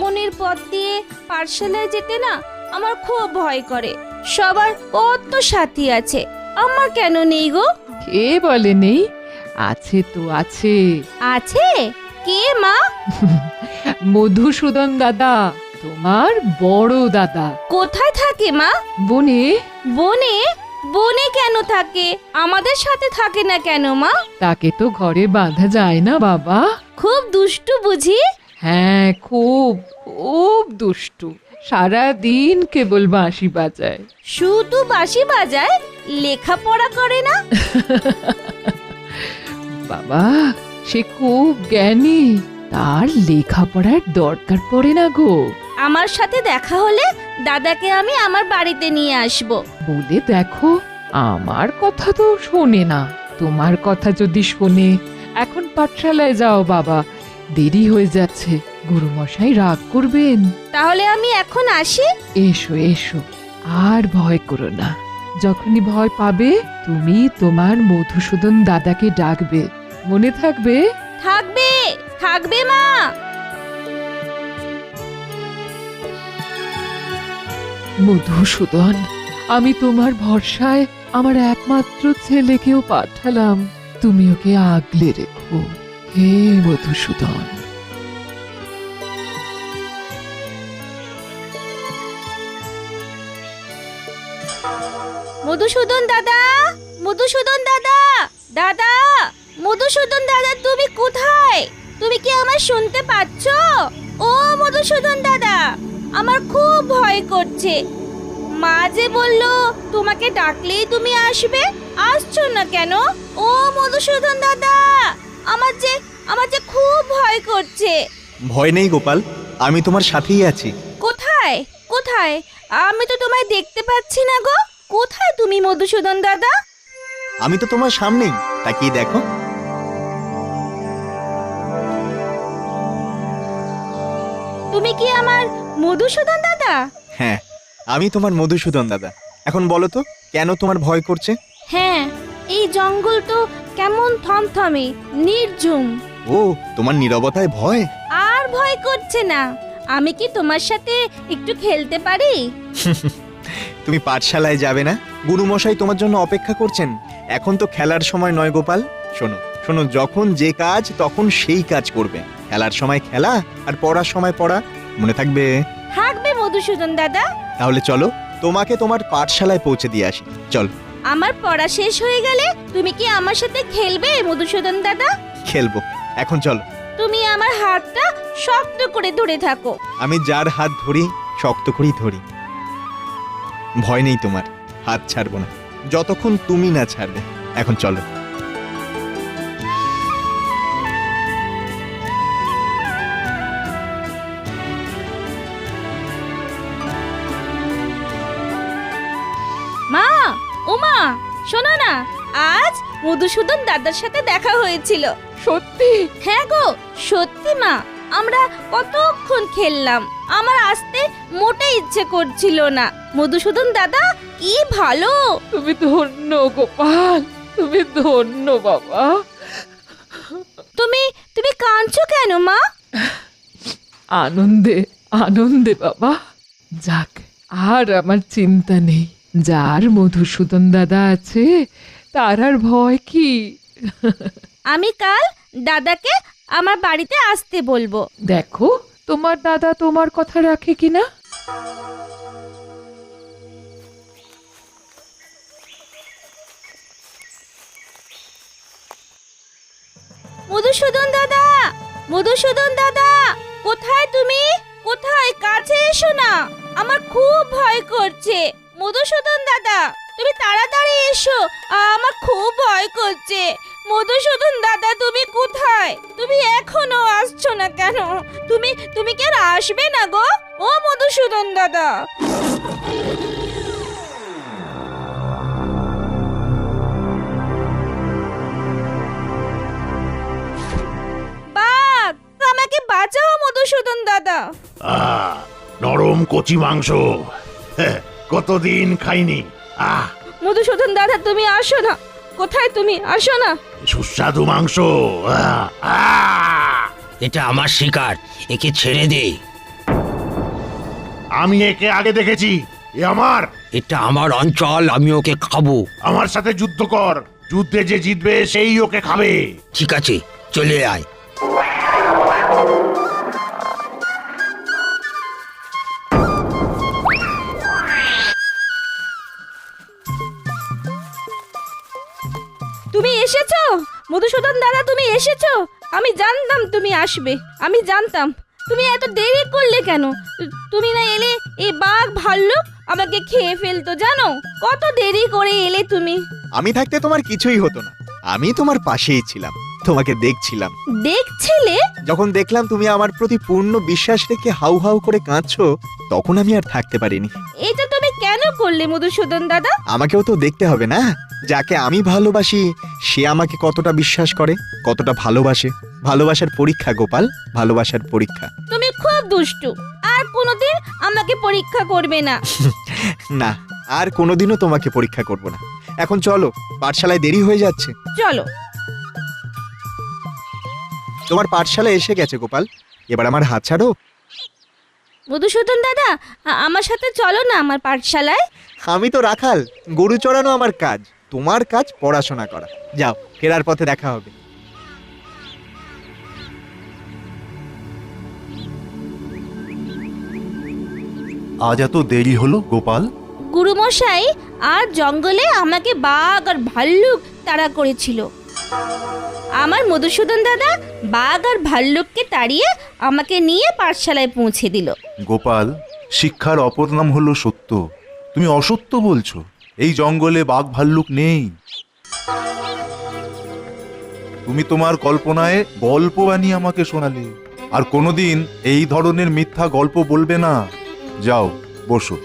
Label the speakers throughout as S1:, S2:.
S1: বনের পথ দিয়ে পাঠশালায় যেতে না আমার খুব ভয় করে। সবার কত সাথী আছে, আমার কেন নেই গো?
S2: কে বলে নেই? আছে তো আছে।
S1: আছে? কে মা?
S2: মধুসূদন দাদা, তোমার বড় দাদা।
S1: কোথায় থাকে মা?
S2: বনে।
S1: বনে? বনে কেন থাকে? আমাদের সাথে থাকে না কেন মা?
S2: তাকে তো ঘরে বাঁধা যায় না বাবা।
S1: খুব দুষ্টু বুঝি?
S2: হ্যাঁ, খুব খুব দুষ্টু। সারা দিন কেবল বাঁশি বাজায়।
S1: শুধু বাঁশি বাজায়, লেখাপড়া করে না?
S2: বাবা, সে খুব জ্ঞানী, তার লেখাপড়ার দরকার পড়ে না গো।
S1: আমার সাথে দেখা হলে দাদাকে আমি আমার বাড়িতে নিয়ে আসব।
S2: বলে দেখো, আমার কথা তো শোনে না। তোমার কথা যদি শোনে, এখন পাঠশালায় যাও বাবা, দেরি হয়ে যাচ্ছে, গুরুমশাই রাগ করবেন।
S1: তাহলে আমি এখন আসি?
S2: এসো এসো, আর ভয় করো না। যখনই ভয় পাবে তুমি তোমার মধুসূদন দাদাকে ডাকবে, মনে থাকবে?
S1: থাকবে, থাকবে মা।
S2: মধুসূদন, আমি তোমার ভরসায় আমার একমাত্র ছেলেকেও পাঠালাম, তুমি ওকে আগলে রেখো। হে মধুসূদন।
S1: মধুসূদন দাদা, মধুসূদন দাদা, দাদা, মধুসূদন দাদা, তুমি কোথায়? তুমি কি আমার শুনতে পাচ্ছ? ও মধুসূদন দাদা, আমার খুব ভয় করছে। মা যে বলল তোমাকে ডাকলেই তুমি আসবে, আসছো না কেন? ও মধুসূদন দাদা, আমার যে খুব ভয় করছে।
S3: ভয় নেই গোপাল, আমি তোমার সাথেই আছি।
S1: কোথায়? কোথায়? আমি তো তোমায় দেখতে পাচ্ছি না গো। কোথায় তুমি মধুসূদন দাদা?
S3: আমি তো তোমার সামনেই, তাকিয়ে দেখো।
S1: তুমি কি আমার মধুসূদন দাদা?
S3: হ্যাঁ, আমি তোমার মধুসূদন দাদা। এখন বলো তো, কেন তোমার ভয় করছে?
S1: হ্যাঁ, এই জঙ্গল তো কেমন থমথমে, নির্ঝুম।
S3: ও, তোমার নীরবতায় ভয়?
S1: আর ভয় করছে না। আমি কি তোমার সাথে একটু খেলতে পারি?
S3: তুমি পাঠশালায় যাবে না? গুরুমশাই তোমার জন্য অপেক্ষা করছেন। এখন তো খেলার সময় নয় গোপাল। শোনো শোনো, যখন যে কাজ তখন সেই কাজ করবে। খেলার সময় খেলা, আর পড়ার সময় পড়া, মনে থাকবে?
S1: থাকবে মধুসূদন দাদা।
S3: তাহলে চলো, তোমাকে তোমার পাঠশালায় পৌঁছে দিয়ে আসি। চল।
S1: আমার পড়া শেষ হয়ে গেলে তুমি কি আমার সাথে খেলবে মধুসূদন দাদা?
S3: খেলবো, এখন চলো।
S1: তুমি আমার হাতটা শক্ত করে ধরে থাকো।
S3: আমি যার হাত ধরি শক্ত করেই ধরি। ভয় নেই তোমার, হাত ছাড়বো না যতক্ষণ তুমি না ছাড়বে। এখন চলো।
S1: মা, ও মা, শোনো না, আজ মধুসূদন দাদার সাথে দেখা হয়েছিল।
S2: সত্যি?
S1: হ্যাঁ গো, সত্যি মা। আমরা কতক্ষণ খেললাম, আমার আসতে মোটে ইচ্ছে করছিল না। মধুসূদন দাদা কি ভালো।
S2: তুমি ধন্য গোপাল, তুমি ধন্য বাবা।
S1: তুমি তুমি কাঁদছো কেন মা?
S2: আনন্দে আনন্দে বাবা। যাক, আর আমার চিন্তা নেই। যার মধুসূদন দাদা আছে তার আর ভয় কি?
S1: আমি কাল দাদাকে আমার বাড়িতে আসতে বলবো।
S2: দেখো তোমার দাদা তোমার কথা রাখে কিনা।
S1: মধুসূদন দাদা, মধুসূদন দাদা, কোথায় তুমি? কোথায়? কাছে এসো না, আমার খুব ভয় করছে। মধুসূদন দাদা, তুমি তাড়াতাড়ি এসো, আমার খুব ভয় করছে। মধুসূদন দাদা, তুমি কোথায়? তুমি এখনো আসছো না কেন? তুমি কি আর আসবে না গো? ও মধুসূদন দাদা। বাঘ, আমাকে বাঁচাও মধুসূদন দাদা।
S4: নরম কচি মাংস, হ্যাঁ, কতদিন খাইনি।
S1: মধুসূদন দাদা, তুমি আসো না। কোথায় তুমি? আসো না।
S4: সুস্বাদু মাংস।
S5: এটা আমার শিকার, একে ছেড়ে দে।
S4: আমি একে আগে দেখেছি। এ আমার।
S5: এটা আমার অঞ্চল, আমি ওকে খাবো।
S4: আমার সাথে যুদ্ধ কর। যুদ্ধে যে জিতবে সেই ওকে খাবে।
S5: ঠিক আছে, চলে আয়।
S1: তুমি এসেছো মধুসূদন দাদা, তুমি এসেছো। আমি জানতাম তুমি আসবে, আমি জানতাম। তুমি এত দেরি করলে কেন? তুমি না এলে এই বাঘ ভাল্লুক আমাকে খেয়ে ফেলতো, জানো? কত দেরি করে এলে তুমি।
S3: আমি থাকতে তোমার কিছুই হতো না, আমি তোমার পাশেই ছিলাম, তোমাকে দেখছিলাম।
S1: দেখছিলে?
S3: যখন দেখলাম তুমি আমার প্রতি পূর্ণ বিশ্বাস রেখে হাউ হাউ করে কাঁদছো, তখন আমি আর থাকতে পারিনি।
S1: এটা তুমি কেন করলে মধুসূদন দাদা?
S3: আমাকেও তো দেখতে হবে না, যাকে আমি ভালোবাসি সে আমাকে কতটা বিশ্বাস করে, কতটা ভালোবাসে। ভালোবাসার পরীক্ষা গোপাল, ভালোবাসার পরীক্ষা।
S1: তুমি খুব দুষ্টু, আর কোনোদিন আমাকে পরীক্ষা করবে না।
S3: না, আর কোনোদিনও তোমাকে পরীক্ষা করব না। এখন চলো, পাঠশালায় দেরি হয়ে যাচ্ছে।
S1: চলো।
S3: তোমার পাঠশালা এসে গেছে গোপাল, এবার আমার হাত ছাড়ো।
S1: মধুসূদন দাদা, আমার সাথে চলো না আমার পাঠশালায়।
S3: আমি তো রাখাল, গরু চড়ানো আমার কাজ, তোমার কাজ পড়াশোনা করা। যাও, ফেরার পথে দেখা হবে।
S6: আজ এত দেরি হলো গোপাল?
S1: গুরুমশাই আর জঙ্গলে আমাকে বাঘ আর ভাল্লুক তাড়া করেছিল। আমার মধুসূদন দাদা বাঘ আর ভাল্লুককে তাড়িয়ে আমাকে নিয়ে পাঠশালায় পৌঁছে দিল।
S6: গোপাল, শিক্ষার অপর নাম হলো সত্য। তুমি অসত্য বলছো। এই জঙ্গলে বাঘ ভাল্লুক নেই। তুমি তোমার কল্পনায় গল্প বানিয়ে আমাকে শোনালে, আর কোনোদিন এই ধরনের মিথ্যা গল্প বলবে না। যাও, বসো।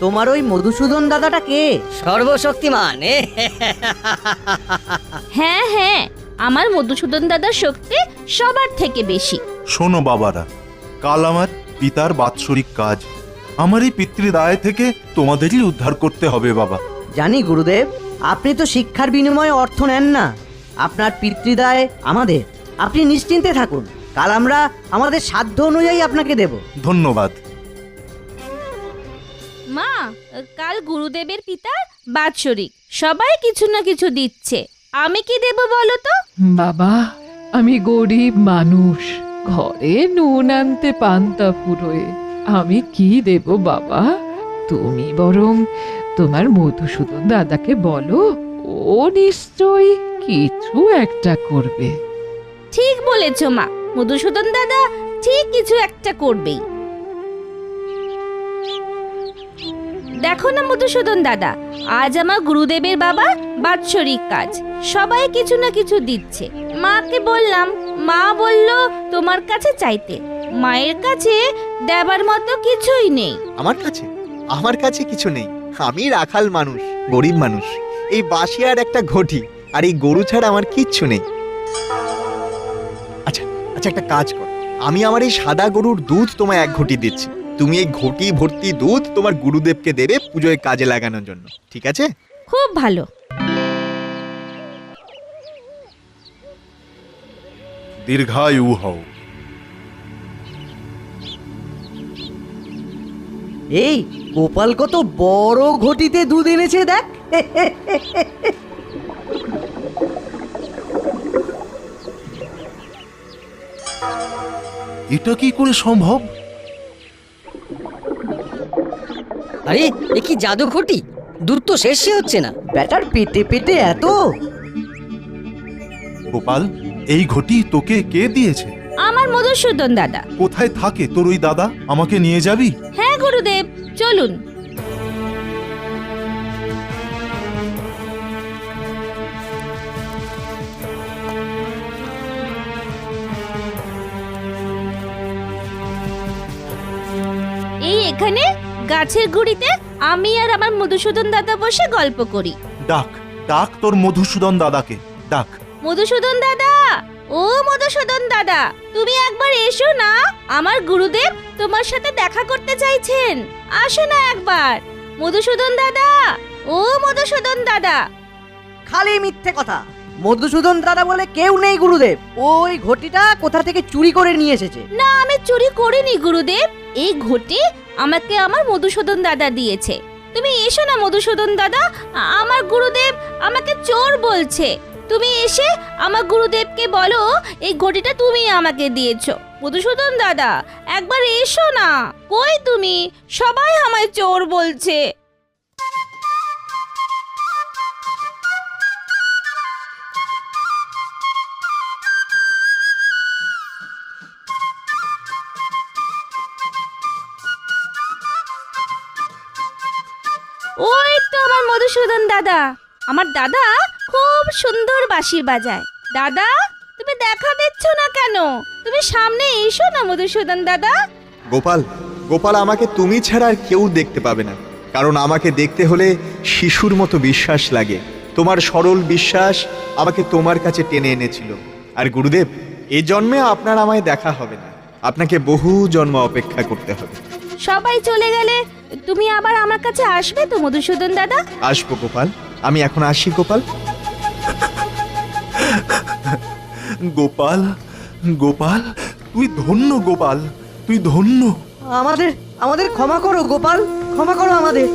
S7: তোমার ওই মধুসূদন দাদাটা কে?
S8: সর্বশক্তিমান।
S1: হ্যাঁ হ্যাঁ, আমার মধুসূদন দাদার শক্তি সবার থেকে বেশি।
S6: শোনো বাবারা, কাল আমার পিতার বাৎসরিক কাজ। আমার এই পিতৃদায় থেকে তোমাদেরই উদ্ধার করতে হবে বাবা।
S7: জানি গুরুদেব, আপনি তো শিক্ষার বিনিময়ে অর্থ নেন না। আপনার পিতৃদায় আমাদের। আপনি নিশ্চিন্তে থাকুন, কাল আমরা আমাদের সাধ্য অনুযায়ী আপনাকে দেব।
S6: ধন্যবাদ।
S1: মা, কাল গুরুদেবের পিতা বাৎসরিক, সবাই কিছু না কিছু দিচ্ছে। আমি কি দেব বলো তো?
S2: বাবা, আমি গরিব মানুষ, ঘরে নুন আনতে পান্তা ফুরোয়। আমি কি দেব বাবা? তুমি বরং তোমার মধুসূদন দাদাকে বলো, ও নিশ্চয়ই কিছু একটা করবে।
S1: ঠিক বলেছ মা, মধুসূদন দাদা ঠিক কিছু একটা করবেই। দেখো না মধুসূদন দাদা, আজ আমার গুরুদেবের বাবা বাৎসরিক কাজ, সবাই কিছু না কিছু দিচ্ছে। মাকে বললাম, মা বলল তোমার কাছে চাইতে। মায়ের কাছে দেবার মতো কিছুই নেই।
S3: আমার কাছে কিছু নেই। আমি রাখাল মানুষ, গরিব মানুষ। এই বাঁশি আর একটা ঘটি আর এই গরু ছাড়া আমার কিচ্ছু নেই। আচ্ছা আচ্ছা, একটা কাজ কর, আমি আমার এই সাদা গরুর দুধ তোমায় 1 ঘটি দিচ্ছি। তুমি এই ঘটি ভর্তি দুধ তোমার গুরুদেবকে দেবে পুজোয় কাজে লাগানোর জন্য, ঠিক আছে?
S1: খুব ভালো।
S6: দীর্ঘায়ু হও।
S7: এই গোপাল কত বড় ঘটিতে দুধ এনেছে দেখ।
S6: এটা কি করে সম্ভব?
S8: আরে, এ কি জাদু ঘটি? দুধ তো শেষই হচ্ছে না।
S7: ব্যাটার পেটে পেটে এত।
S6: গোপাল, এই ঘটি তোকে কে দিয়েছে?
S1: আমার মধুসূদন দাদা।
S6: কোথায় থাকে তোর ওই দাদা? আমাকে নিয়ে যাবি?
S1: হ্যাঁ গুরুদেব, চলুন। এই এখানে গাছের গুড়িতে আমি আর আমার মধুসূদন দাদা বসে গল্প করি।
S6: ডাক, ডাক তোর মধুসূদন দাদাকে, ডাক।
S1: মধুসূদন দাদা, ও মধুসূদন দাদা, তুমি একবার এসো না। আমার গুরুদেব তোমার সাথে দেখা করতে চাইছেন, আসো না একবার। মধুসূদন দাদা, ও মধুসূদন দাদা।
S7: খালি মিথ্যে কথা। মধুসূদন দাদা বলে কেউ নেই গুরুদেব। ওই ঘটিটা কোথা থেকে চুরি করে নিয়ে এসেছে।
S1: না, আমি চুরি করিনি গুরুদেব। এই ঘটি আমাকে আমার মধুসূদন দাদা দিয়েছে। তুমি এসো না মধুসূদন দাদা, আমার গুরুদেব আমাকে চোর বলছে। তুমি এসে আমার গুরুদেবকে বলো এই ঘটিটা তুমি আমাকে দিয়েছো। মধুসূদন দাদা, একবার এসো না। কই তুমি? সবাই আমায় চোর বলছে। ওই তো আমার মধুসূদন দাদা। আমার দাদা খুব সুন্দর বাঁশি বাজায়। দাদা, তুমি দেখা দিচ্ছ না কেন? তুমি সামনে এসো না মধুসূদন দাদা।
S3: গোপাল, গোপাল, আমাকে তুমি ছাড়া আর কেউ দেখতে পাবে না, কারণ আমাকে দেখতে হলে শিশুর মতো বিশ্বাস লাগে। তোমার সরল বিশ্বাস আমাকে তোমার কাছে টেনে এনেছিল। আর গুরুদেব, এ জন্মে আপনার আমায় দেখা হবে না, আপনাকে বহু জন্ম অপেক্ষা করতে হবে।
S1: সবাই চলে গেলে তুমি আবার আমার কাছে আসবে তো মধুসূদন দাদা?
S3: আসবো গোপাল, আমি এখন আসি গোপাল।
S6: গোপাল, গোপাল, তুই ধন্য গোপাল, তুই ধন্য।
S7: আমাদের আমাদের ক্ষমা করো গোপাল, ক্ষমা করো আমাদের।